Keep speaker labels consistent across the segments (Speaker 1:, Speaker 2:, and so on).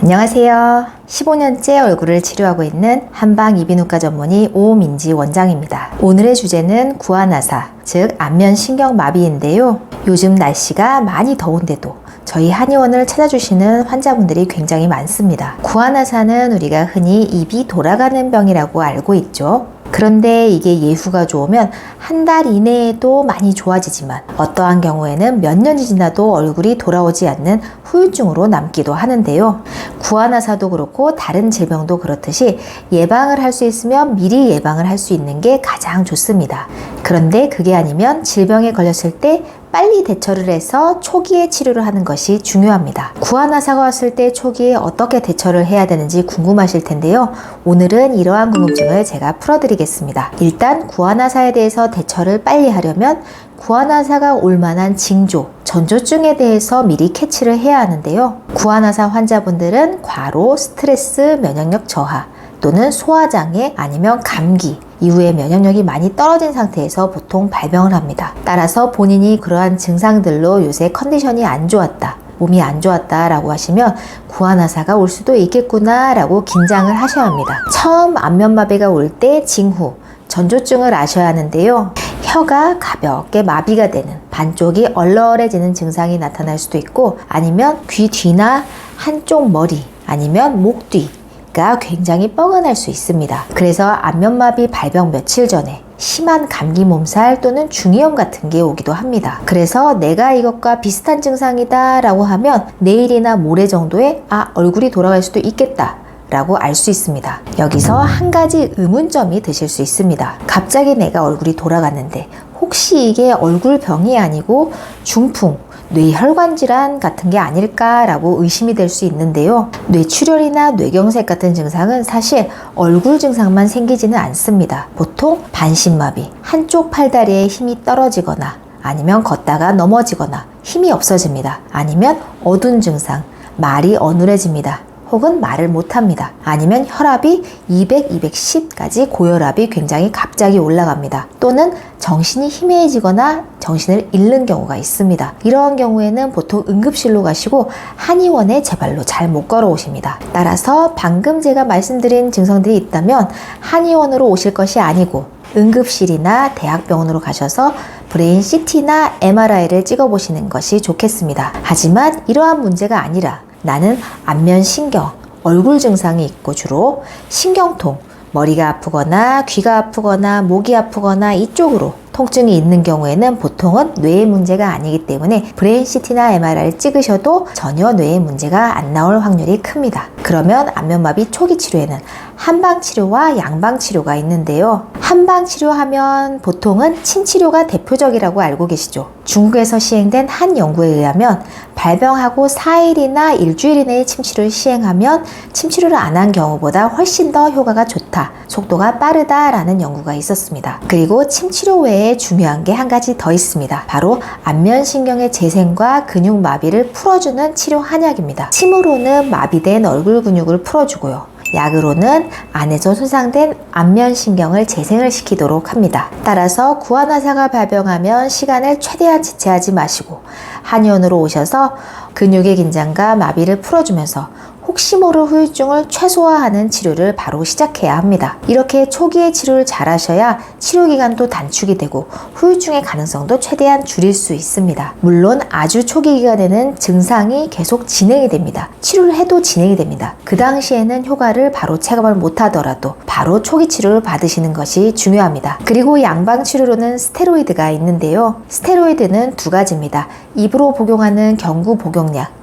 Speaker 1: 안녕하세요. 15년째 얼굴을 치료하고 있는 한방 이비인후과 전문의 오민지 원장입니다. 오늘의 주제는 구안화사, 즉 안면신경마비인데요. 요즘 날씨가 많이 더운데도 저희 한의원을 찾아주시는 환자분들이 굉장히 많습니다. 구안화사는 우리가 흔히 입이 돌아가는 병이라고 알고 있죠. 그런데 이게 예후가 좋으면 한 달 이내에도 많이 좋아지지만 어떠한 경우에는 몇 년이 지나도 얼굴이 돌아오지 않는 후유증으로 남기도 하는데요. 구안화사도 그렇고 다른 질병도 그렇듯이 예방을 할 수 있으면 미리 예방을 할 수 있는 게 가장 좋습니다. 그런데 그게 아니면 질병에 걸렸을 때 빨리 대처를 해서 초기에 치료를 하는 것이 중요합니다. 구안화사가 왔을 때 초기에 어떻게 대처를 해야 되는지 궁금하실 텐데요. 오늘은 이러한 궁금증을 제가 풀어드리겠습니다. 일단 구안화사에 대해서 대처를 빨리 하려면 구안화사가 올 만한 징조, 전조증에 대해서 미리 캐치를 해야 하는데요. 구안화사 환자분들은 과로, 스트레스, 면역력 저하, 또는 소화장애 아니면 감기 이후에 면역력이 많이 떨어진 상태에서 보통 발병을 합니다. 따라서 본인이 그러한 증상들로 요새 컨디션이 안 좋았다, 몸이 안 좋았다 라고 하시면 구안화사가 올 수도 있겠구나 라고 긴장을 하셔야 합니다. 처음 안면마비가 올 때 징후, 전조증을 아셔야 하는데요. 혀가 가볍게 마비가 되는, 반쪽이 얼얼해지는 증상이 나타날 수도 있고, 아니면 귀 뒤나 한쪽 머리 아니면 목 뒤 가 굉장히 뻐근할 수 있습니다. 그래서 안면마비 발병 며칠 전에 심한 감기 몸살 또는 중이염 같은 게 오기도 합니다. 그래서 내가 이것과 비슷한 증상이다 라고 하면 내일이나 모레 정도에 얼굴이 돌아갈 수도 있겠다 라고 알 수 있습니다. 여기서 한 가지 의문점이 드실 수 있습니다. 갑자기 내가 얼굴이 돌아갔는데 혹시 이게 얼굴병이 아니고 중풍, 뇌혈관 질환 같은 게 아닐까라고 의심이 될 수 있는데요. 뇌출혈이나 뇌경색 같은 증상은 사실 얼굴 증상만 생기지는 않습니다. 보통 반신마비, 한쪽 팔다리에 힘이 떨어지거나 아니면 걷다가 넘어지거나 힘이 없어집니다. 아니면 어두운 증상, 말이 어눌해집니다. 혹은 말을 못합니다. 아니면 혈압이 200, 210까지 고혈압이 굉장히 갑자기 올라갑니다. 또는 정신이 희미해지거나 정신을 잃는 경우가 있습니다. 이러한 경우에는 보통 응급실로 가시고 한의원에 제발로 잘 못 걸어오십니다. 따라서 방금 제가 말씀드린 증상들이 있다면 한의원으로 오실 것이 아니고 응급실이나 대학병원으로 가셔서 브레인 CT나 MRI를 찍어보시는 것이 좋겠습니다. 하지만 이러한 문제가 아니라 나는 안면신경, 얼굴 증상이 있고 주로 신경통, 머리가 아프거나 귀가 아프거나 목이 아프거나 이쪽으로 통증이 있는 경우에는 보통은 뇌의 문제가 아니기 때문에 브레인 CT나 MRI를 찍으셔도 전혀 뇌의 문제가 안 나올 확률이 큽니다. 그러면 안면마비 초기 치료에는 한방치료와 양방치료가 있는데요. 한방치료하면 보통은 침치료가 대표적이라고 알고 계시죠. 중국에서 시행된 한 연구에 의하면 발병하고 4일이나 일주일 이내에 침치료를 시행하면 침치료를 안 한 경우보다 훨씬 더 효과가 좋다, 속도가 빠르다라는 연구가 있었습니다. 그리고 침치료 외에 중요한 게 한 가지 더 있습니다. 바로 안면신경의 재생과 근육 마비를 풀어주는 치료 한약입니다. 침으로는 마비된 얼굴 근육을 풀어주고요. 약으로는 안에서 손상된 안면신경을 재생을 시키도록 합니다. 따라서 구안화사가 발병하면 시간을 최대한 지체하지 마시고 한의원으로 오셔서 근육의 긴장과 마비를 풀어주면서 혹시 모를 후유증을 최소화하는 치료를 바로 시작해야 합니다. 이렇게 초기에 치료를 잘 하셔야 치료기간도 단축이 되고 후유증의 가능성도 최대한 줄일 수 있습니다. 물론 아주 초기 기간에는 증상이 계속 진행이 됩니다. 치료를 해도 진행이 됩니다. 그 당시에는 효과를 바로 체감을 못하더라도 바로 초기 치료를 받으시는 것이 중요합니다. 그리고 양방치료로는 스테로이드가 있는데요. 스테로이드는 두 가지입니다. 입으로 복용하는 경구 복용약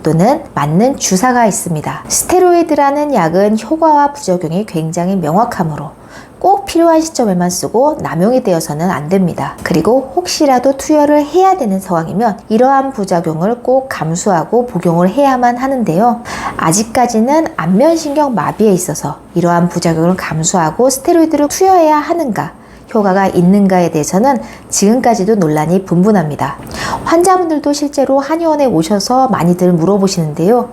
Speaker 1: 또는 맞는 주사가 있습니다. 스테로이드라는 약은 효과와 부작용이 굉장히 명확하므로 꼭 필요한 시점에만 쓰고 남용이 되어서는 안 됩니다. 그리고 혹시라도 투여를 해야 되는 상황이면 이러한 부작용을 꼭 감수하고 복용을 해야만 하는데요. 아직까지는 안면신경 마비에 있어서 이러한 부작용을 감수하고 스테로이드를 투여해야 하는가, 효과가 있는가에 대해서는 지금까지도 논란이 분분합니다. 환자분들도 실제로 한의원에 오셔서 많이들 물어보시는데요.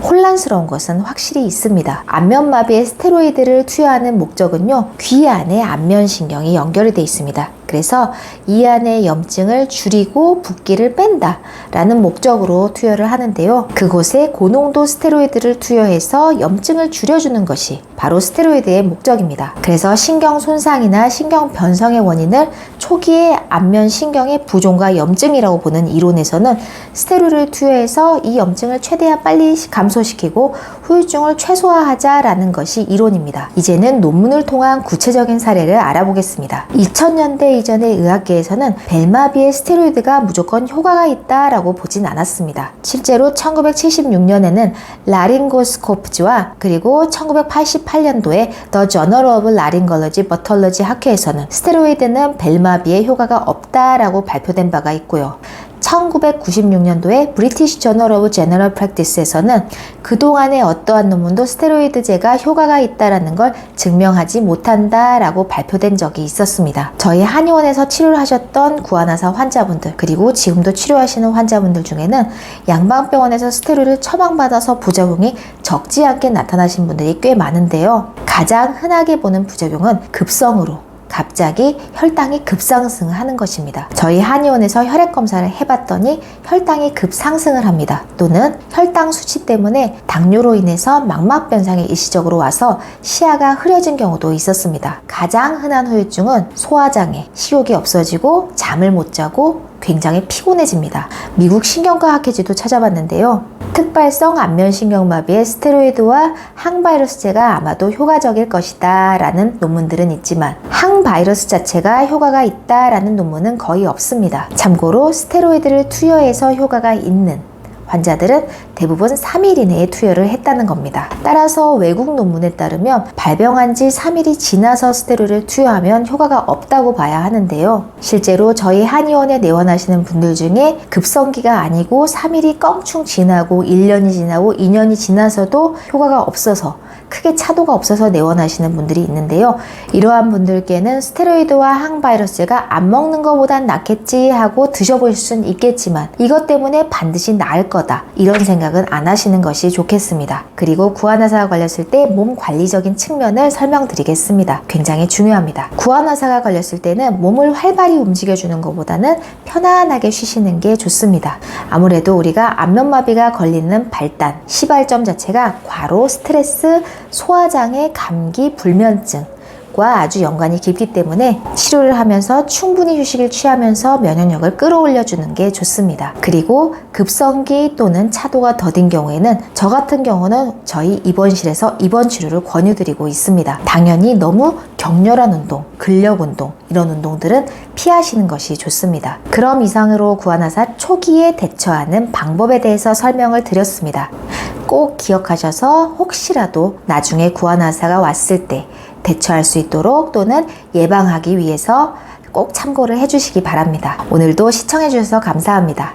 Speaker 1: 혼란스러운 것은 확실히 있습니다. 안면마비에 스테로이드를 투여하는 목적은요, 귀 안에 안면신경이 연결이 되어 있습니다. 그래서 이 안의 염증을 줄이고 붓기를 뺀다 라는 목적으로 투여를 하는데요. 그곳에 고농도 스테로이드를 투여해서 염증을 줄여주는 것이 바로 스테로이드의 목적입니다. 그래서 신경 손상이나 신경 변성의 원인을 초기에 안면 신경의 부종과 염증이라고 보는 이론에서는 스테로이드를 투여해서 이 염증을 최대한 빨리 감소시키고 후유증을 최소화하자라는 것이 이론입니다. 이제는 논문을 통한 구체적인 사례를 알아보겠습니다. 2000년대 이전의 의학계에서는 벨마비의 스테로이드가 무조건 효과가 있다라고 보진 않았습니다. 실제로 1976년에는 라링고스코프지와 그리고 1988년도에 The Journal of Laryngology Pathology 학회에서는 스테로이드는 벨마비에 효과가 없다라고 발표된 바가 있고요. 1996년도에 브리티시 저널 오브 제너럴 프랙티스에서는 그동안의 어떠한 논문도 스테로이드제가 효과가 있다는 걸 증명하지 못한다라고 발표된 적이 있었습니다. 저희 한의원에서 치료를 하셨던 구안아사 환자분들 그리고 지금도 치료하시는 환자분들 중에는 양방병원에서 스테로이드를 처방받아서 부작용이 적지 않게 나타나신 분들이 꽤 많은데요. 가장 흔하게 보는 부작용은 급성으로 갑자기 혈당이 급상승하는 것입니다. 저희 한의원에서 혈액 검사를 해봤더니 혈당이 급상승을 합니다. 또는 혈당 수치 때문에 당뇨로 인해서 망막 변상이 일시적으로 와서 시야가 흐려진 경우도 있었습니다. 가장 흔한 후유증은 소화장애, 식욕이 없어지고 잠을 못 자고 굉장히 피곤해집니다. 미국 신경과학회지도 찾아봤는데요. 특발성 안면신경마비의 스테로이드와 항바이러스제가 아마도 효과적일 것이다 라는 논문들은 있지만 항바이러스 자체가 효과가 있다 라는 논문은 거의 없습니다. 참고로 스테로이드를 투여해서 효과가 있는 환자들은 대부분 3일 이내에 투여를 했다는 겁니다. 따라서 외국 논문에 따르면 발병한 지 3일이 지나서 스테로이드를 투여하면 효과가 없다고 봐야 하는데요. 실제로 저희 한의원에 내원하시는 분들 중에 급성기가 아니고 3일이 껑충 지나고 1년이 지나고 2년이 지나서도 효과가 없어서 크게 차도가 없어서 내원하시는 분들이 있는데요. 이러한 분들께는 스테로이드와 항바이러스제가 안 먹는 것보단 낫겠지 하고 드셔보실 수는 있겠지만 이것 때문에 반드시 나을 거다 이런 생각은 안 하시는 것이 좋겠습니다. 그리고 구안화사가 걸렸을 때 몸 관리적인 측면을 설명드리겠습니다. 굉장히 중요합니다. 구안화사가 걸렸을 때는 몸을 활발히 움직여주는 것보다는 편안하게 쉬시는 게 좋습니다. 아무래도 우리가 안면마비가 걸리는 발단, 시발점 자체가 과로, 스트레스, 소화장애, 감기, 불면증 과 아주 연관이 깊기 때문에 치료를 하면서 충분히 휴식을 취하면서 면역력을 끌어올려주는 게 좋습니다. 그리고 급성기 또는 차도가 더딘 경우에는 저 같은 경우는 저희 입원실에서 입원 치료를 권유드리고 있습니다. 당연히 너무 격렬한 운동, 근력 운동 이런 운동들은 피하시는 것이 좋습니다. 그럼 이상으로 구안화사 초기에 대처하는 방법에 대해서 설명을 드렸습니다. 꼭 기억하셔서 혹시라도 나중에 구안화사가 왔을 때 대처할 수 있도록 또는 예방하기 위해서 꼭 참고를 해주시기 바랍니다. 오늘도 시청해주셔서 감사합니다.